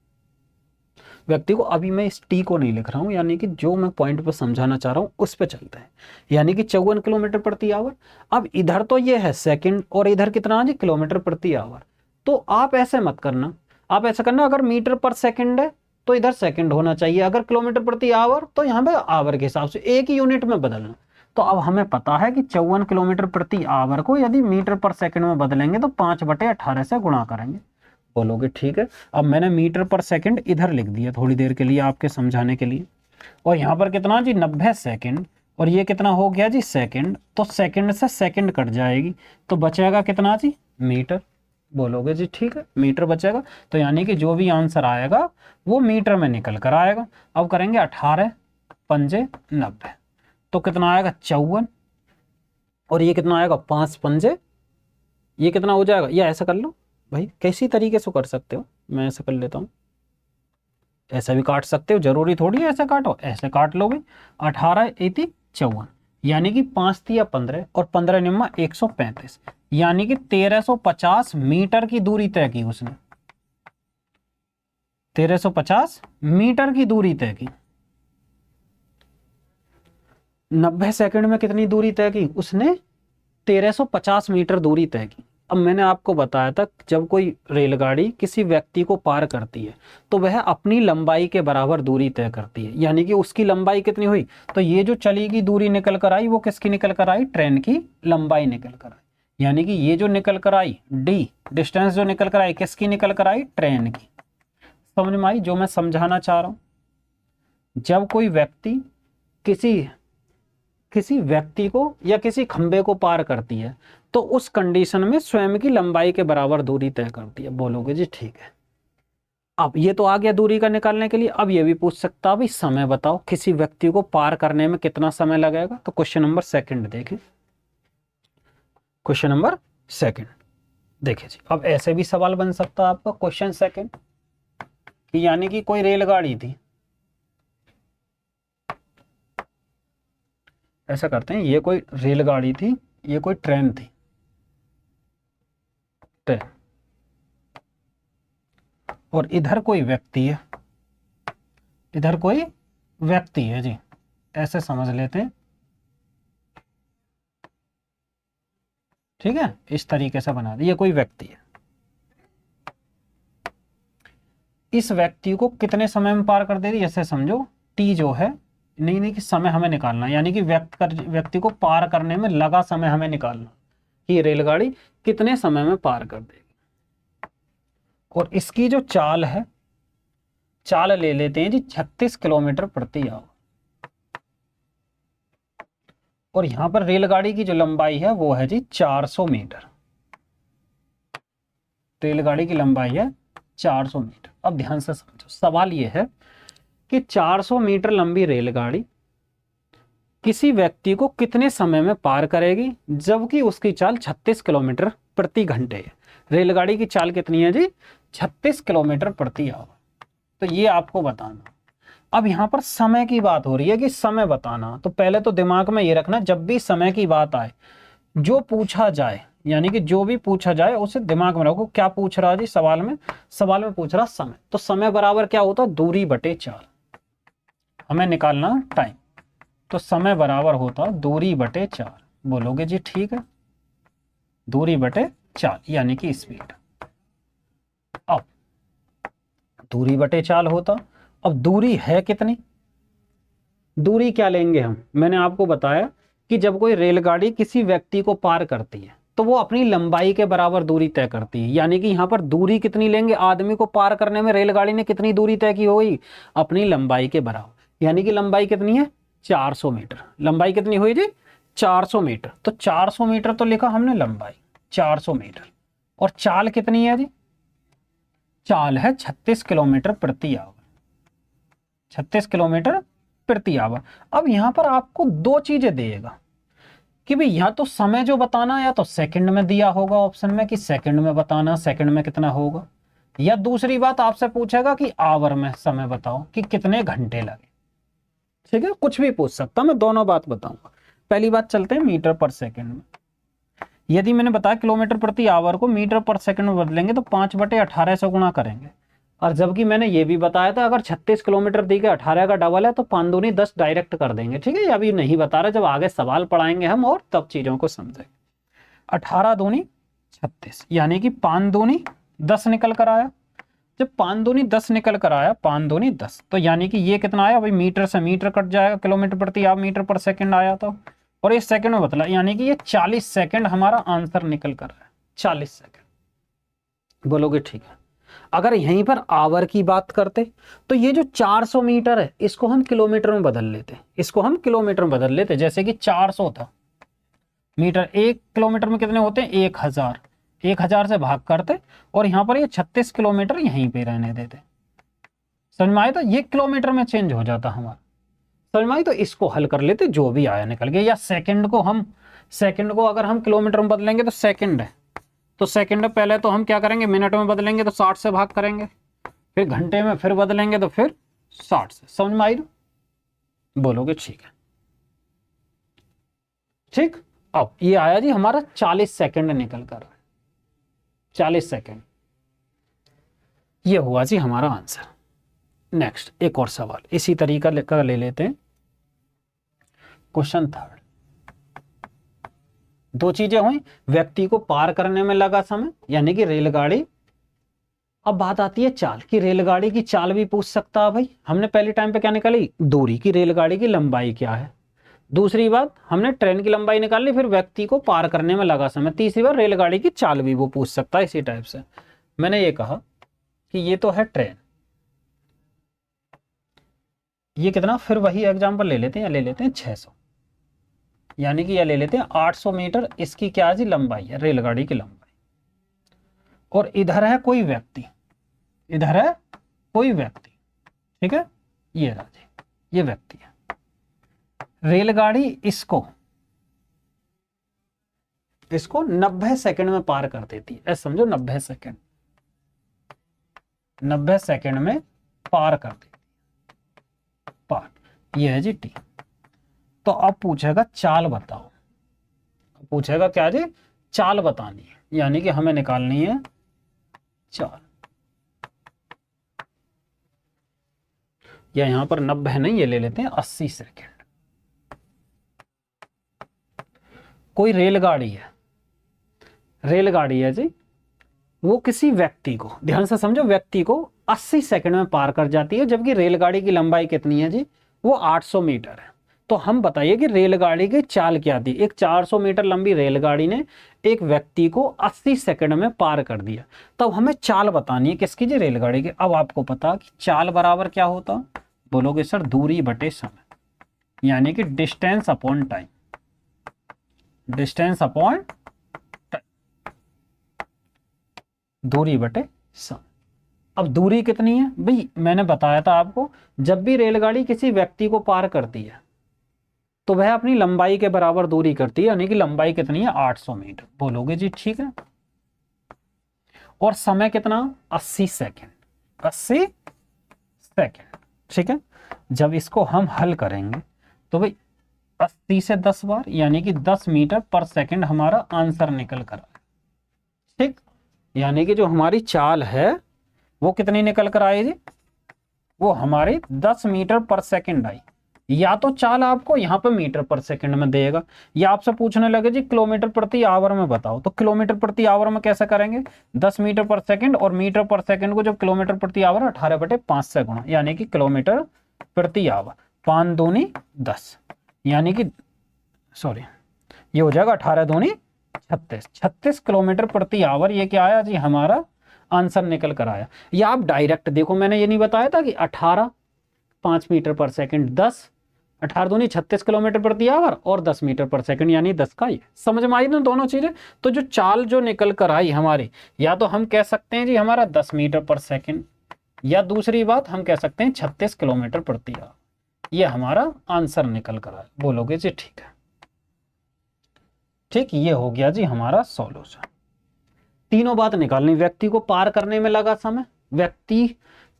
व्यक्ति को। अभी मैं इस टी को नहीं लिख रहा हूं, यानी कि जो मैं पॉइंट पे समझाना चाह रहा हूं उस पे चलते हैं। यानी कि 54 किलोमीटर प्रति आवर। अब इधर तो ये है सेकंड, और इधर कितना जी, किलोमीटर प्रति आवर। तो आप ऐसे मत करना, आप ऐसा करना, अगर मीटर पर सेकंड है तो इधर सेकंड होना चाहिए, अगर किलोमीटर प्रति आवर तो यहाँ पे आवर के हिसाब से एक ही यूनिट में बदलना। तो अब हमें पता है कि 54 किलोमीटर प्रति आवर को यदि मीटर पर सेकंड में बदलेंगे तो 5/18 से गुणा करेंगे। बोलोगे ठीक है। अब मैंने मीटर पर सेकंड इधर लिख दिया थोड़ी देर के लिए आपके समझाने के लिए। और यहाँ पर कितना जी 90 सेकंड, और ये कितना हो गया जी सेकंड। तो सेकंड से सेकंड कट जाएगी, तो बचेगा कितना जी, मीटर। बोलोगे जी ठीक है, मीटर बचेगा। तो यानी कि जो भी आंसर आएगा वो मीटर में निकल कर आएगा। अब करेंगे 18 पंजे 90, तो कितना आएगा 54, और ये कितना आएगा 5 पंजे, ये कितना हो जाएगा। या ऐसा कर लो भाई, कैसी तरीके से कर सकते हो, मैं ऐसा कर लेता हूँ, ऐसा भी काट सकते हो, जरूरी थोड़ी है ऐसे काटो, ऐसे काट लो भाई। 18 एती 54, यानी कि 5 तिया 15, और 15 निम्मा 135, यानी कि 1350 मीटर की दूरी तय की उसने। 1350 मीटर की दूरी तय की। 90 सेकंड में कितनी दूरी तय की उसने, 1350 मीटर दूरी तय की। अब मैंने आपको बताया था, जब कोई रेलगाड़ी किसी व्यक्ति को पार करती है तो वह अपनी लंबाई के बराबर दूरी तय करती है, यानी कि उसकी लंबाई कितनी हुई। तो ये जो चली गई दूरी निकल कर आई, वो किसकी निकल कर आई, ट्रेन की लंबाई निकल कर आई। यानी कि ये जो निकल कर आई डी, डिस्टेंस जो निकल कर आई, किसकी निकल कर आई, ट्रेन की। समझ में आई जो मैं समझाना चाह रहा हूं। जब कोई व्यक्ति किसी व्यक्ति को या किसी खंबे को पार करती है तो उस कंडीशन में स्वयं की लंबाई के बराबर दूरी तय करती है। बोलोगे जी ठीक है। अब ये तो आ गया दूरी का निकालने के लिए। अब ये भी पूछ सकता है भाई समय बताओ, किसी व्यक्ति को पार करने में कितना समय लगेगा। तो क्वेश्चन नंबर सेकंड देखें, क्वेश्चन नंबर सेकंड देखिए जी। अब ऐसे भी सवाल बन सकता है आपका क्वेश्चन सेकंड, कि यानी कि कोई रेलगाड़ी थी, ऐसा करते हैं, ये कोई रेलगाड़ी थी, ये कोई ट्रेन थी, ट्रेन, और इधर कोई व्यक्ति है, इधर कोई व्यक्ति है जी, ऐसे समझ लेते हैं, ठीक है, इस तरीके से बना दे। ये कोई व्यक्ति है, इस व्यक्ति को कितने समय में पार कर देती, ऐसे समझो टी जो है नहीं नहीं कि समय हमें निकालना, यानी कि व्यक्ति को पार करने में लगा समय हमें निकालना कि ये रेलगाड़ी कितने समय में पार कर देगी। और इसकी जो चाल है, चाल ले लेते हैं जी 36 किलोमीटर प्रति आवर। और यहां पर रेलगाड़ी की जो लंबाई है वो है जी 400 मीटर। रेलगाड़ी की लंबाई है 400 मीटर। अब ध्यान से समझो, सवाल ये है कि 400 मीटर लंबी रेलगाड़ी किसी व्यक्ति को कितने समय में पार करेगी, जबकि उसकी चाल 36 किलोमीटर प्रति घंटे है। रेलगाड़ी की चाल कितनी है जी? 36 किलोमीटर प्रति आवर। तो ये आपको बताना। अब यहाँ पर समय की बात हो रही है कि समय बताना, तो पहले तो दिमाग में ये रखना, जब भी समय की बात आए, जो पूछा जाए, यानी कि जो भी पूछा जाए उसे दिमाग में रखो। क्या पूछ रहा जी सवाल में? सवाल में पूछ रहा समय। तो समय बराबर क्या होता? दूरी बटे चाल। हमें निकालना टाइम, तो समय बराबर होता दूरी बटे चाल। बोलोगे जी ठीक है, दूरी बटे चाल यानी कि स्पीड। अब दूरी बटे चाल होता, अब दूरी है कितनी? दूरी क्या लेंगे हम? मैंने आपको बताया कि जब कोई रेलगाड़ी किसी व्यक्ति को पार करती है तो वो अपनी लंबाई के बराबर दूरी तय करती है। यानी कि यहाँ पर दूरी कितनी लेंगे? आदमी को पार करने में रेलगाड़ी ने कितनी दूरी तय की होगी? अपनी लंबाई के बराबर। यानी कि लंबाई कितनी है? 400 मीटर। लंबाई कितनी हुई जी? 400 मीटर। तो 400 मीटर तो लिखा हमने लंबाई 400 मीटर। और चाल कितनी है जी? चाल है 36 किलोमीटर प्रति आवर। 36 किलोमीटर प्रति आवर। अब यहां पर आपको दो चीजें देगा कि भाई या तो समय जो बताना, या तो सेकंड में दिया होगा ऑप्शन में कि सेकंड में बताना, सेकंड में कितना होगा, या दूसरी बात आपसे पूछेगा कि आवर में समय बताओ कि कितने घंटे लगे। ठीक है, कुछ भी पूछ सकता, मैं दोनों बात बताऊंगा। पहली बात चलते हैं मीटर पर सेकंड में। यदि मैंने बताया किलोमीटर प्रति आवर को मीटर पर सेकंड में बदलेंगे तो 5/18 से गुणा करेंगे। और जबकि मैंने ये भी बताया था अगर 36 किलोमीटर दी के 18 का डबल है तो 5 दूनी 10 डायरेक्ट कर देंगे। ठीक है, ये अभी नहीं बता रहा, जब आगे सवाल पढ़ाएंगे हम और तब चीजों को समझेंगे। 18 दूनी 36 यानी कि 5 दूनी 10 निकल कर आया। जब 5 दूनी 10 निकल कर आया, 5 दूनी 10, तो यानी कि ये कितना आया भाई? मीटर से मीटर कट जाएगा, किलोमीटर प्रति आवर मीटर पर सेकंड आया था, और ये सेकंड में बदला, यानी कि ये 40 सेकंड हमारा आंसर निकल कर आया। 40 सेकंड। बोलोगे ठीक है। अगर यहीं पर आवर की बात करते तो ये जो 400 मीटर है इसको हम किलोमीटर में बदल लेते, इसको हम किलोमीटर में बदल लेते। जैसे कि 400 था मीटर, 1 किलोमीटर में कितने होते हैं? 1000। 1000 से भाग करते और यहाँ पर ये 36 किलोमीटर यहीं पे रहने देते। समझ में आया? तो ये किलोमीटर में चेंज हो जाता हमारा। समझ में आई? तो इसको हल कर लेते, जो भी आया निकल गया। या सेकंड को अगर हम किलोमीटर में बदलेंगे तो सेकंड है, तो सेकंड पहले तो हम क्या करेंगे? मिनट में बदलेंगे तो 60 से भाग करेंगे, फिर घंटे में फिर बदलेंगे तो फिर 60 से। समझ में आई ना? बोलोगे ठीक है। ठीक। अब ये आया जी हमारा 40 सेकंड निकल कर, 40 सेकंड। ये हुआ जी हमारा आंसर। नेक्स्ट एक और सवाल इसी तरीका का ले लेते हैं। क्वेश्चन 3। दो चीजें हुई, व्यक्ति को पार करने में लगा समय यानी कि रेलगाड़ी। अब बात आती है चाल की, रेलगाड़ी की चाल भी पूछ सकता है भाई। हमने पहले टाइम पे क्या निकाली? दूरी की, रेलगाड़ी की लंबाई क्या है। दूसरी बात हमने ट्रेन की लंबाई निकाल ली, फिर व्यक्ति को पार करने में लगा समय। तीसरी बार रेलगाड़ी की चाल भी वो पूछ सकता है इसी टाइप से। मैंने ये कहा कि ये तो है ट्रेन, ये कितना, फिर वही एग्जाम्पल ले लेते हैं, या ले लेते हैं 600, यानी कि यह ले लेते हैं 800 मीटर। इसकी क्या जी? लंबाई है, रेलगाड़ी की लंबाई। और इधर है कोई व्यक्ति, इधर है कोई व्यक्ति। ठीक है, ये राजी, ये व्यक्ति है। रेलगाड़ी इसको 90 सेकंड में पार कर देती है। ऐसा समझो, 90 सेकंड, 90 सेकंड में पार कर देती है, पार। ये है जी टी। तो अब पूछेगा चाल बताओ, पूछेगा क्या जी? चाल बतानी है, यानी कि हमें निकालनी है चाल। या यहां पर 90 नहीं, ये ले लेते हैं 80 सेकंड। कोई रेलगाड़ी है, रेलगाड़ी है जी, वो किसी व्यक्ति को, ध्यान से समझो, व्यक्ति को 80 सेकंड में पार कर जाती है, जबकि रेलगाड़ी की लंबाई कितनी है जी? वो 800 मीटर है। तो हम बताइए कि रेलगाड़ी की चाल क्या थी। एक 400 मीटर लंबी रेलगाड़ी ने एक व्यक्ति को 80 सेकंड में पार कर दिया। तब हमें चाल बतानी है किसकी जी, रेलगाड़ी की। अब आपको पता कि चाल बराबर क्या होता, बोलोगे सर दूरी बटे समय, यानी कि distance upon time, distance upon दूरी बटे समय। अब दूरी कितनी है भाई, मैंने बताया था आपको, जब भी रेलगाड़ी किसी व्यक्ति को पार करती है तो वह अपनी लंबाई के बराबर दूरी करती है, यानी कि लंबाई कितनी है 800 मीटर। बोलोगे जी ठीक है। और समय कितना, 80 सेकेंड, 80 सेकेंड, ठीक है। जब इसको हम हल करेंगे तो भाई 80 से 10 बार, यानी कि 10 मीटर पर सेकंड हमारा आंसर निकल कर आए, ठीक। यानी कि जो हमारी चाल है वो कितनी निकल कर आए जी, वो हमारी 10 मीटर पर सेकंड आई। या तो चाल आपको यहाँ पे मीटर पर सेकंड में देगा, या आपसे पूछने लगे जी किलोमीटर प्रति आवर में बताओ, तो किलोमीटर प्रति आवर में कैसे करेंगे, 10 मीटर पर सेकंड और मीटर पर सेकंड को जब किलोमीटर प्रति आवर 18/5 से गुणा, यानी कि किलोमीटर प्रति आवर, 5 दूनी 10, यानी कि सॉरी ये हो जाएगा 18 दूनी 36, 36 किलोमीटर प्रति आवर। ये क्या आया जी, हमारा आंसर निकल कर आया। या आप डायरेक्ट देखो, मैंने ये नहीं बताया था कि 18 5 मीटर पर सेकंड 10, 18 दूनी 36 किलोमीटर प्रति आवर और 10 मीटर पर सेकंड, यानी 10 का ये। समझ में आई ना दोनों चीजें। तो जो चाल जो निकल कर आई हमारी, या तो हम कह सकते हैं जी हमारा 10 मीटर पर सेकंड, या दूसरी बात हम कह सकते हैं 36 किलोमीटर प्रति आवर। ये हमारा आंसर निकल कर आया। बोलोगे जी ठीक है, ठीक। ये हो गया जी हमारा सॉल्यूशन। तीनों बात निकालनी, व्यक्ति को पार करने में लगा समय, व्यक्ति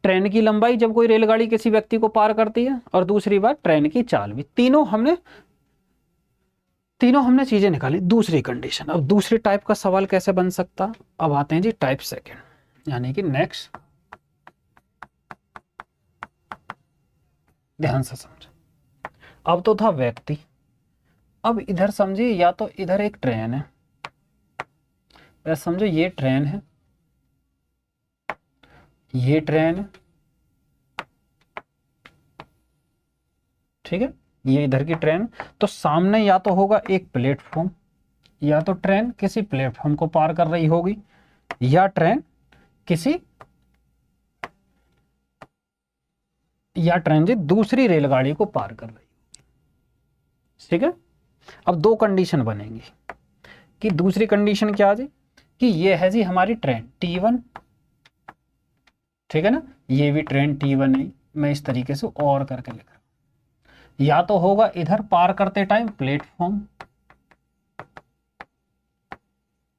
ट्रेन की लंबाई जब कोई रेलगाड़ी किसी व्यक्ति को पार करती है, और दूसरी बात ट्रेन की चाल भी। तीनों हमने चीजें निकाली। दूसरी कंडीशन, अब दूसरी टाइप का सवाल कैसे बन सकता। अब आते हैं जी टाइप सेकंड, यानी कि नेक्स्ट। ध्यान से समझो, अब तो था व्यक्ति, अब इधर समझिए, या तो इधर एक ट्रेन है, समझो ये ट्रेन है, ये ट्रेन है, ठीक है, ये इधर की ट्रेन। तो सामने या तो होगा एक प्लेटफॉर्म, या तो ट्रेन किसी प्लेटफॉर्म को पार कर रही होगी, या ट्रेन जी दूसरी रेलगाड़ी को पार कर रही होगी, ठीक है। अब दो कंडीशन बनेंगी, कि दूसरी कंडीशन क्या जी, कि ये है जी हमारी ट्रेन T1, ठीक है ना, ये भी ट्रेन T1 है। मैं इस तरीके से और करके लिख रहा हूं। या तो होगा इधर पार करते टाइम प्लेटफॉर्म,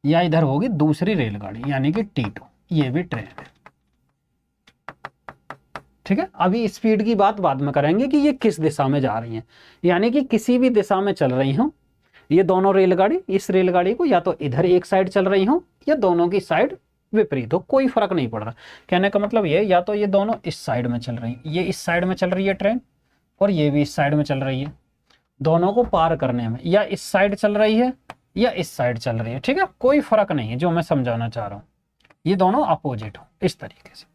या इधर होगी दूसरी रेलगाड़ी यानी कि T2, ये भी ट्रेन है, ठीक है। अभी स्पीड की बात बाद में करेंगे कि ये किस दिशा में जा रही हैं, यानी कि किसी भी दिशा में चल रही हो ये दोनों रेलगाड़ी, इस रेलगाड़ी को या तो इधर एक साइड चल रही हो या दोनों की साइड विपरीत हो, कोई फर्क नहीं पड़ रहा। कहने का मतलब ये, या तो ये दोनों इस साइड में चल रही, ये इस साइड में चल रही है ट्रेन, और ये भी इस साइड में चल रही है, दोनों को पार करने में या इस साइड चल रही है या इस साइड चल रही है, ठीक है, कोई फर्क नहीं है। जो मैं समझाना चाह रहा हूँ, ये दोनों अपोजिट हो, इस तरीके से,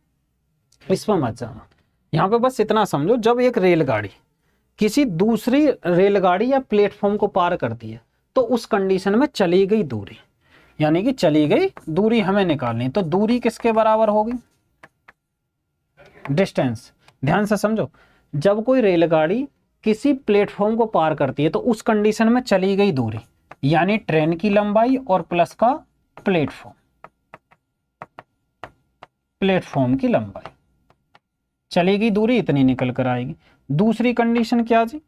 इसमें मत जाना। यहाँ पे बस इतना समझो, जब एक रेलगाड़ी किसी दूसरी रेलगाड़ी या प्लेटफॉर्म को पार करती है तो उस कंडीशन में चली गई दूरी, यानी कि चली गई दूरी हमें निकालनी। तो दूरी किसके बराबर होगी, डिस्टेंस। ध्यान से समझो, जब कोई रेलगाड़ी किसी प्लेटफॉर्म को पार करती है तो उस कंडीशन में चली गई दूरी, यानी ट्रेन की लंबाई और प्लस का प्लेटफॉर्म की लंबाई, चली गई दूरी इतनी निकल कर आएगी। दूसरी कंडीशन क्या जी,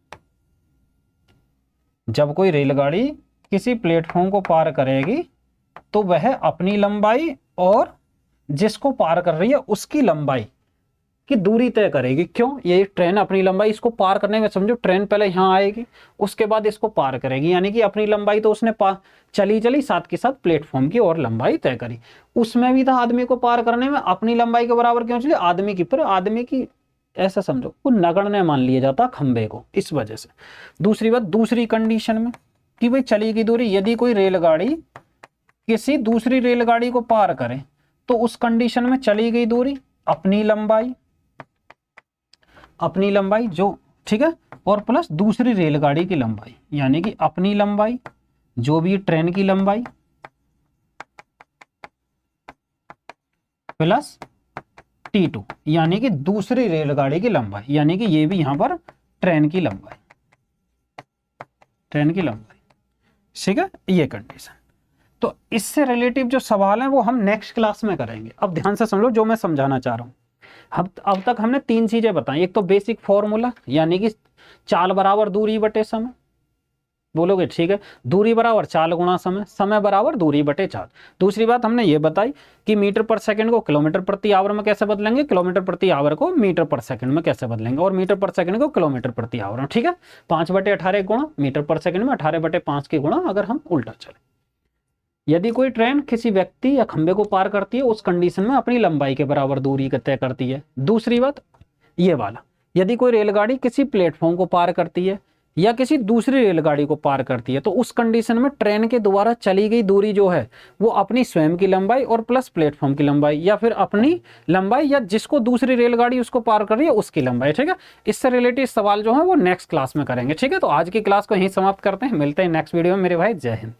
जब कोई रेलगाड़ी किसी प्लेटफॉर्म को पार करेगी तो वह अपनी लंबाई और जिसको पार कर रही है उसकी लंबाई की दूरी तय करेगी। क्यों, ये ट्रेन अपनी लंबाई, इसको पार करने में समझो ट्रेन पहले यहाँ आएगी, उसके बाद इसको पार करेगी, यानी कि अपनी लंबाई तो उसने चली साथ के साथ प्लेटफॉर्म की और लंबाई तय करी। उसमें भी था आदमी को पार करने में अपनी लंबाई के बराबर क्यों चली, आदमी की, पर आदमी की ऐसा समझो वो नगण्य मान लिया जाता खंबे को, इस वजह से। दूसरी बात, दूसरी कंडीशन में कि भाई चली गई दूरी, यदि कोई रेलगाड़ी किसी दूसरी रेलगाड़ी को पार करे तो उस कंडीशन में चली गई दूरी अपनी लंबाई जो ठीक है, और प्लस दूसरी रेलगाड़ी की लंबाई, यानी कि अपनी लंबाई जो भी ट्रेन की लंबाई प्लस T2 यानी कि दूसरी रेलगाड़ी की लंबाई, यानी कि ये भी यहां पर ट्रेन की लंबाई, ठीक है, ये कंडीशन। तो इससे रिलेटिव जो सवाल हैं वो हम नेक्स्ट क्लास में करेंगे। अब ध्यान से समझो जो मैं समझाना चाह रहा हूं। अब तक हमने 3 चीजें बताई। एक तो बेसिक फॉर्मूला, यानी कि चाल बराबर दूरी बटे समय, बोलोगे ठीक है, दूरी बराबर चाल गुणा समय, समय बराबर दूरी बटे चाल। दूसरी बात हमने ये बताई कि मीटर पर सेकंड को किलोमीटर प्रति आवर में कैसे बदलेंगे, किलोमीटर प्रति आवर को मीटर पर सेकंड में कैसे बदलेंगे, और मीटर पर सेकंड को किलोमीटर प्रति आवर में। ठीक है, 5/18 गुणा मीटर पर सेकंड में 18/5 की गुणा अगर हम उल्टा चले। यदि कोई ट्रेन किसी व्यक्ति या खंबे को पार करती है, उस कंडीशन में अपनी लंबाई के बराबर दूरी तय करती है। दूसरी बात ये वाला, यदि कोई रेलगाड़ी किसी प्लेटफॉर्म को पार करती है या किसी दूसरी रेलगाड़ी को पार करती है, तो उस कंडीशन में ट्रेन के द्वारा चली गई दूरी जो है वो अपनी स्वयं की लंबाई और प्लस प्लेटफॉर्म की लंबाई, या फिर अपनी लंबाई या जिसको दूसरी रेलगाड़ी उसको पार कर रही है उसकी लंबाई। ठीक है, इससे रिलेटेड सवाल जो है वो नेक्स्ट क्लास में करेंगे। ठीक है, तो आज की क्लास को यहीं समाप्त करते हैं, मिलते हैं नेक्स्ट वीडियो में मेरे भाई। जय हिंद।